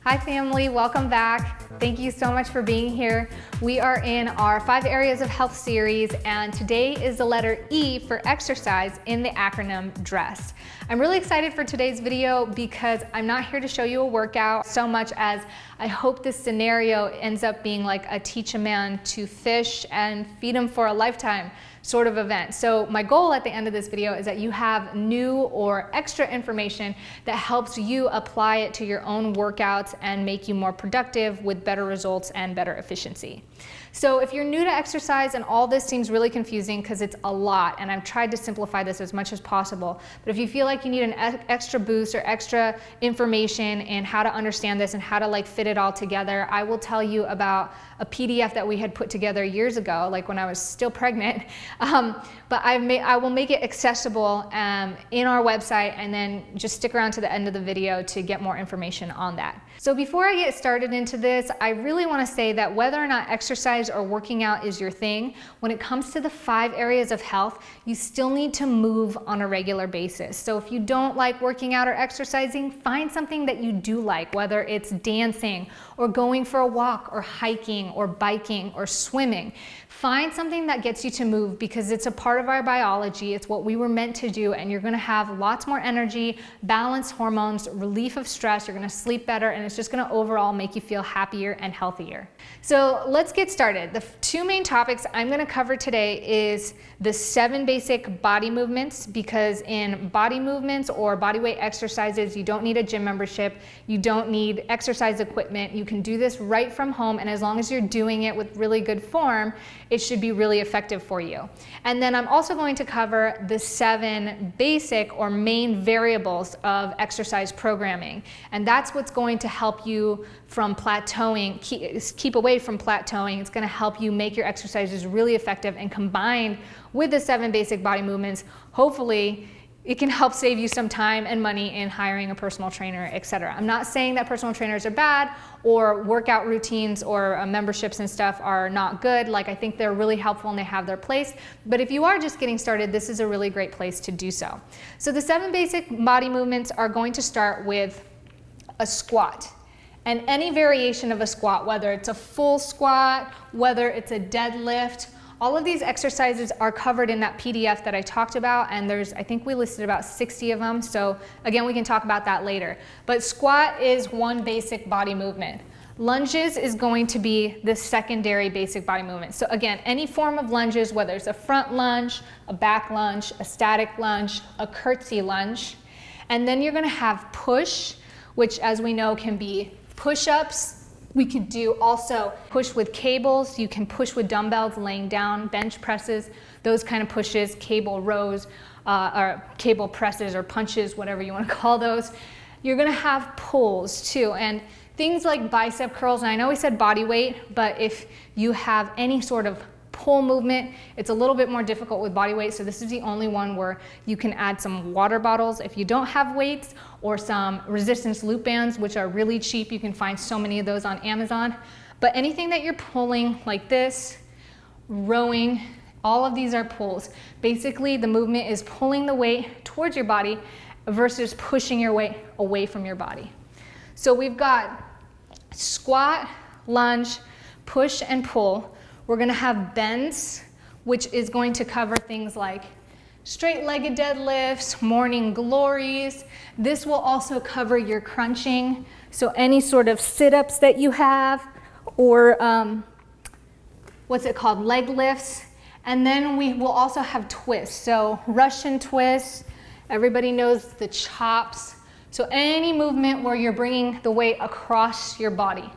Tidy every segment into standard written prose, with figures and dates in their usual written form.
Hi family, welcome back. Thank you so much for being here. We are in our 5 areas of health series, and today is the letter E for exercise in the acronym DRESS. I'm really excited for today's video because I'm not here to show you a workout so much as I hope this scenario ends up being like a teach a man to fish and feed him for a lifetime sort of event. So my goal at the end of this video is that you have new or extra information that helps you apply it to your own workouts and make you more productive with better results and better efficiency. So if you're new to exercise and all this seems really confusing because it's a lot, and I've tried to simplify this as much as possible, but if you feel like you need an extra boost or extra information in how to understand this and how to like fit it all together, I will tell you about a PDF that we had put together years ago, like when I was still pregnant. But I will make it accessible in our website, and then just stick around to the end of the video to get more information on that. So before I get started into this, I really want to say that whether or not exercise or working out is your thing, when it comes to the 5 areas of health, you still need to move on a regular basis. So if you don't like working out or exercising, find something that you do like, whether it's dancing or going for a walk or hiking or biking or swimming. Find something that gets you to move because it's a part of our biology. It's what we were meant to do, and you're going to have lots more energy, balanced hormones, relief of stress. You're going to sleep better, and it's just going to overall make you feel happier and healthier. So let's get started. The 2 main topics I'm going to cover today is the 7 basic body movements, because in body movements or body weight exercises, you don't need a gym membership. You don't need exercise equipment. You can do this right from home, and as long as you're doing it with really good form, it should be really effective for you. And then I'm also going to cover the 7 basic or main variables of exercise programming. And that's what's going to help you from plateauing, keep away from plateauing. It's going to help you make your exercises really effective, and combined with the 7 basic body movements, hopefully it can help save you some time and money in hiring a personal trainer, etc. I'm not saying that personal trainers are bad or workout routines or memberships and stuff are not good. Like, I think they're really helpful and they have their place. But if you are just getting started, this is a really great place to do so. So the 7 basic body movements are going to start with a squat. And any variation of a squat, whether it's a full squat, whether it's a deadlift, all of these exercises are covered in that PDF that I talked about, and I think we listed about 60 of them. So again, we can talk about that later. But squat is one basic body movement. Lunges is going to be the secondary basic body movement. So again, any form of lunges, whether it's a front lunge, a back lunge, a static lunge, a curtsy lunge. And then you're gonna have push, which as we know can be push-ups. We could do also push with cables. You can push with dumbbells laying down, bench presses, those kind of pushes, cable rows, or cable presses or punches, whatever you want to call those. You're going to have pulls too, and things like bicep curls. And I know we said body weight, but if you have any sort of pull movement, it's a little bit more difficult with body weight. So this is the only one where you can add some water bottles if you don't have weights, or some resistance loop bands, which are really cheap. You can find so many of those on Amazon. But anything that you're pulling like this, rowing, all of these are pulls. Basically, the movement is pulling the weight towards your body versus pushing your weight away from your body. So we've got squat, lunge, push, and pull. We're going to have bends, which is going to cover things like straight-legged deadlifts, morning glories. This will also cover your crunching, so any sort of sit-ups that you have, or leg lifts. And then we will also have twists, so Russian twists. Everybody knows the chops. So any movement where you're bringing the weight across your body.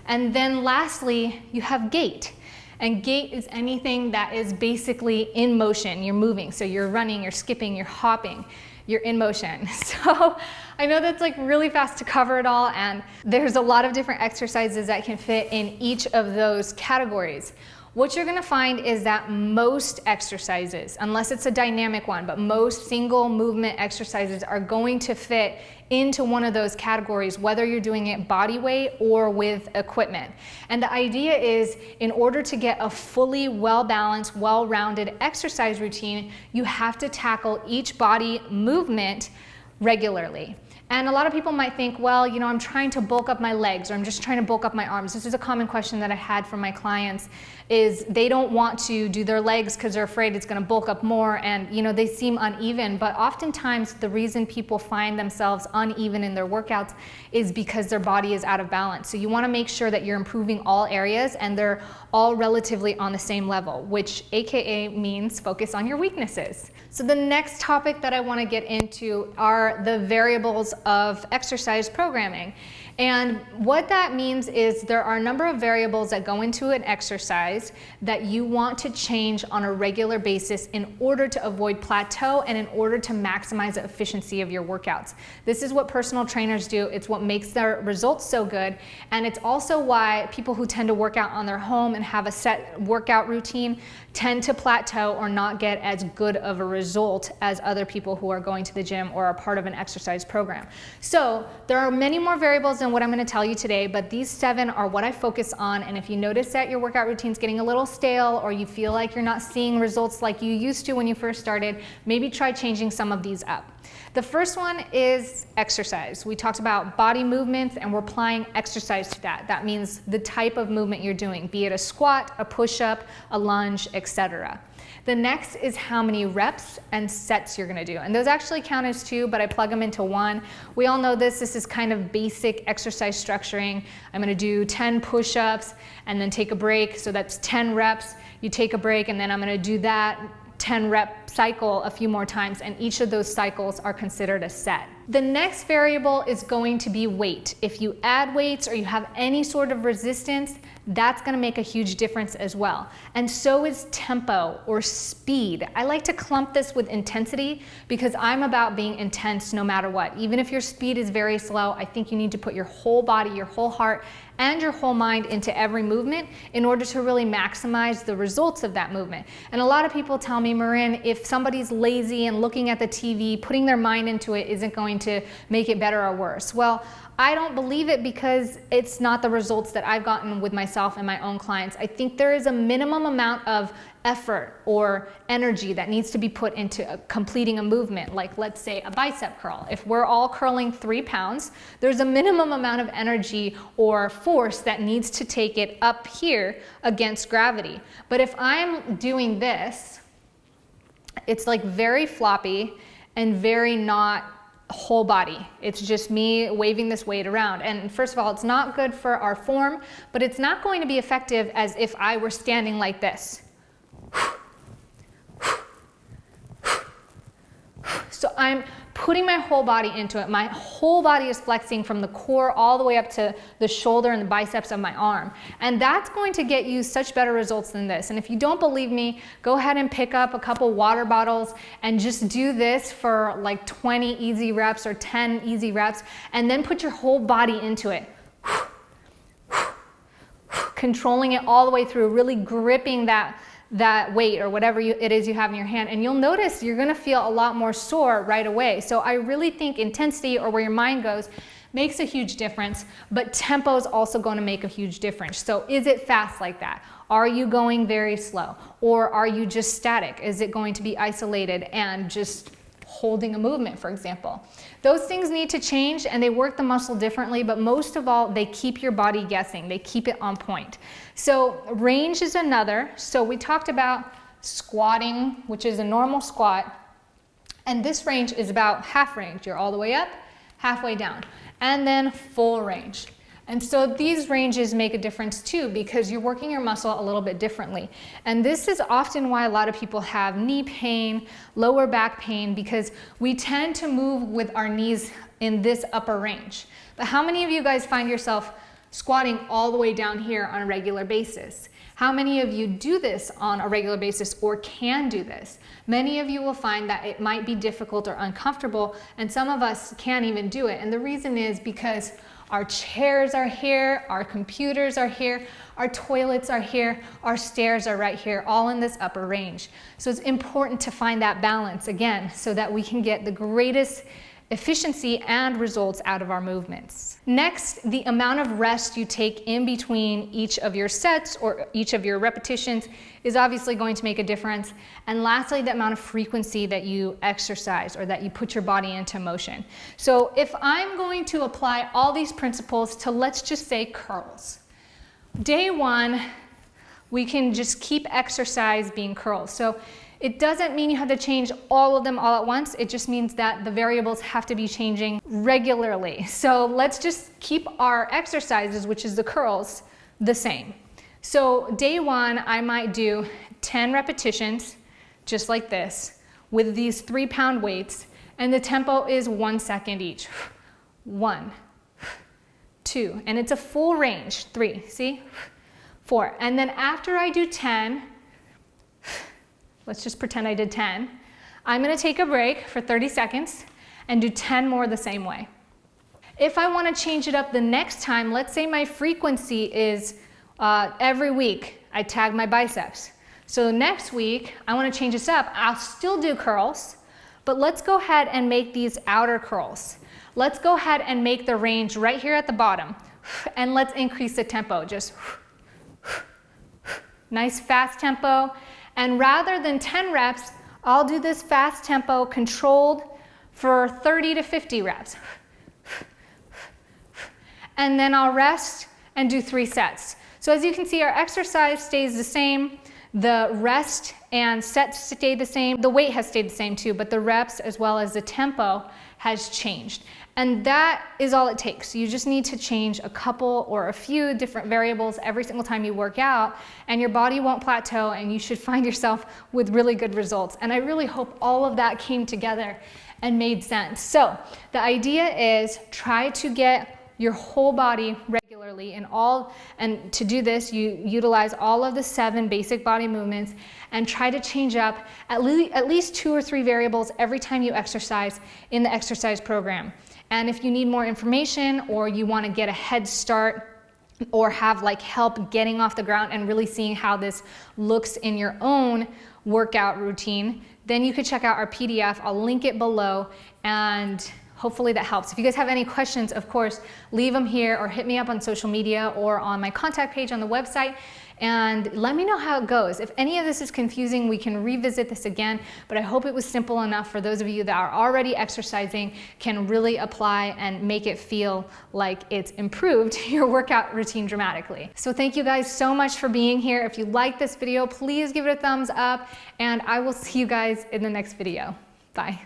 And then lastly, you have gait. And gait is anything that is basically in motion. You're moving, so you're running, you're skipping, you're hopping, you're in motion. So I know that's like really fast to cover it all, and there's a lot of different exercises that can fit in each of those categories. What you're gonna find is that most exercises, unless it's a dynamic one, but most single movement exercises are going to fit into one of those categories, whether you're doing it body weight or with equipment. And the idea is, in order to get a fully well-balanced, well-rounded exercise routine, you have to tackle each body movement regularly. And a lot of people might think, well, you know, I'm trying to bulk up my legs, or I'm just trying to bulk up my arms. This is a common question that I had from my clients, is they don't want to do their legs because they're afraid it's going to bulk up more, and you know, they seem uneven. But oftentimes the reason people find themselves uneven in their workouts is because their body is out of balance. So you want to make sure that you're improving all areas and they're all relatively on the same level, which AKA means focus on your weaknesses. So the next topic that I want to get into are the variables of exercise programming. And what that means is there are a number of variables that go into an exercise that you want to change on a regular basis in order to avoid plateau and in order to maximize the efficiency of your workouts. This is what personal trainers do. It's what makes their results so good. And it's also why people who tend to work out on their home and have a set workout routine tend to plateau or not get as good of a result as other people who are going to the gym or are part of an exercise program. So there are many more variables than what I'm going to tell you today, but these 7 are what I focus on. And if you notice that your workout routine's getting a little stale, or you feel like you're not seeing results like you used to when you first started, maybe try changing some of these up. The first one is exercise. We talked about body movements, and we're applying exercise to that. That means the type of movement you're doing, be it a squat, a push-up, a lunge, etc. The next is how many reps and sets you're gonna do. And those actually count as 2, but I plug them into 1. We all know this. This is kind of basic exercise structuring. I'm gonna do 10 push-ups and then take a break. So that's 10 reps. You take a break, and then I'm gonna do that 10 rep cycle a few more times, and each of those cycles are considered a set. The next variable is going to be weight. If you add weights or you have any sort of resistance, that's going to make a huge difference as well. And so is tempo or speed. I like to clump this with intensity because I'm about being intense no matter what. Even if your speed is very slow, I think you need to put your whole body, your whole heart, and your whole mind into every movement in order to really maximize the results of that movement. And a lot of people tell me, Marin, if somebody's lazy and looking at the TV, putting their mind into it isn't going to make it better or worse. Well, I don't believe it because it's not the results that I've gotten with myself and my own clients. I think there is a minimum amount of effort or energy that needs to be put into completing a movement, like let's say a bicep curl. If we're all curling 3 pounds, there's a minimum amount of energy or force that needs to take it up here against gravity. But if I'm doing this, it's like very floppy and very not whole body. It's just me waving this weight around. And first of all, it's not good for our form, but it's not going to be effective as if I were standing like this. So I'm putting my whole body into it. My whole body is flexing from the core all the way up to the shoulder and the biceps of my arm. And that's going to get you such better results than this. And if you don't believe me, go ahead and pick up a couple water bottles and just do this for like 20 easy reps or 10 easy reps, and then put your whole body into it. Controlling it all the way through, really gripping that weight or whatever it is you have in your hand, and you'll notice you're gonna feel a lot more sore right away. So I really think intensity, or where your mind goes, makes a huge difference, but tempo is also going to make a huge difference. So is it fast like that? Are you going very slow? Or are you just static? Is it going to be isolated and just holding a movement, for example? Those things need to change, and they work the muscle differently, but most of all, they keep your body guessing. They keep it on point. So range is another. So we talked about squatting, which is a normal squat, and this range is about half range. You're all the way up, halfway down, and then full range. And so these ranges make a difference too, because you're working your muscle a little bit differently. And this is often why a lot of people have knee pain, lower back pain, because we tend to move with our knees in this upper range. But how many of you guys find yourself squatting all the way down here on a regular basis? How many of you do this on a regular basis or can do this? Many of you will find that it might be difficult or uncomfortable, and some of us can't even do it. And the reason is because our chairs are here, our computers are here, our toilets are here, our stairs are right here, all in this upper range. So it's important to find that balance again, so that we can get the greatest efficiency and results out of our movements. Next, the amount of rest you take in between each of your sets or each of your repetitions is obviously going to make a difference. And lastly, the amount of frequency that you exercise or that you put your body into motion. So if I'm going to apply all these principles to, let's just say, curls. Day one, we can just keep exercise being curls. So it doesn't mean you have to change all of them all at once. It just means that the variables have to be changing regularly. So let's just keep our exercises, which is the curls, the same. So day one, I might do 10 repetitions, just like this, with these 3-pound weights, and the tempo is 1 second each. 1, 2, and it's a full range. 3, see? 4, and then after I do 10, let's just pretend I did 10. I'm going to take a break for 30 seconds and do 10 more the same way. If I want to change it up the next time, let's say my frequency is every week I tag my biceps. So next week I want to change this up. I'll still do curls, but let's go ahead and make these outer curls. Let's go ahead and make the range right here at the bottom, and let's increase the tempo. Just nice fast tempo. And rather than 10 reps, I'll do this fast tempo controlled for 30 to 50 reps. And then I'll rest and do 3 sets. So as you can see, our exercise stays the same. The rest and sets stay the same. The weight has stayed the same too, but the reps as well as the tempo has changed. And that is all it takes. You just need to change a couple or a few different variables every single time you work out, and your body won't plateau, and you should find yourself with really good results. And I really hope all of that came together and made sense. So the idea is try to get your whole body regularly and to do this, you utilize all of the 7 basic body movements and try to change up at least 2 or 3 variables every time you exercise in the exercise program. And if you need more information or you want to get a head start or have like help getting off the ground and really seeing how this looks in your own workout routine, then you could check out our PDF. I'll link it below, and hopefully that helps. If you guys have any questions, of course, leave them here or hit me up on social media or on my contact page on the website, and let me know how it goes. If any of this is confusing, we can revisit this again, but I hope it was simple enough for those of you that are already exercising, can really apply and make it feel like it's improved your workout routine dramatically. So thank you guys so much for being here. If you like this video, please give it a thumbs up, and I will see you guys in the next video. Bye.